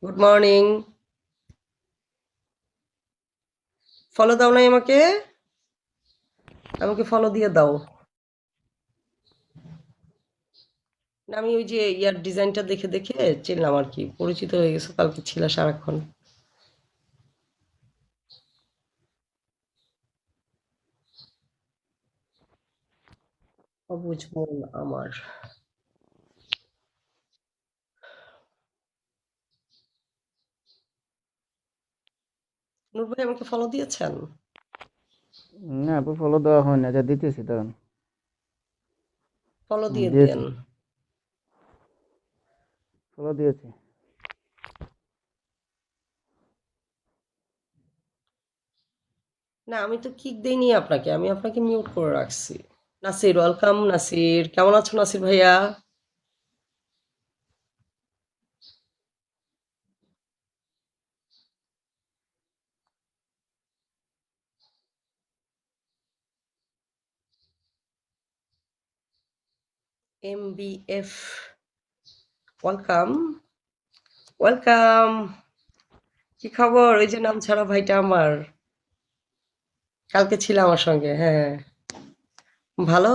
Good morning. Follow দাও নাই আমাকে? আমাকে ফলো দিয়ে দাও। না, আমি ওই যে ইয়ার ডিজাইনটা দেখে দেখে চিনলাম আর কি, পরিচিত হয়ে গেছো, কালকে ছিল সারাক্ষণ। অবুঝ মন আমার। নূর ভাই আমাকে ফলো দিয়েছেন? না আপু, ফলো দেওয়া হয় না, যা দিতেছি দাঁড়ান। ফলো দিয়ে দিয়েছি, দেন। ফলো দিয়েছি। না, আমি তো কিক দেইনি আপনাকে, আমি আপনাকে মিউট করে রাখছি। নাসির, ওয়েলকাম নাসির, কেমন আছো নাসির ভাইয়া? MBF, welcome welcome. কি খবর? ওই যে নাম ছাড়া ভাইটা আমার, কালকে ছিল আমার সঙ্গে, হ্যাঁ। ভালো।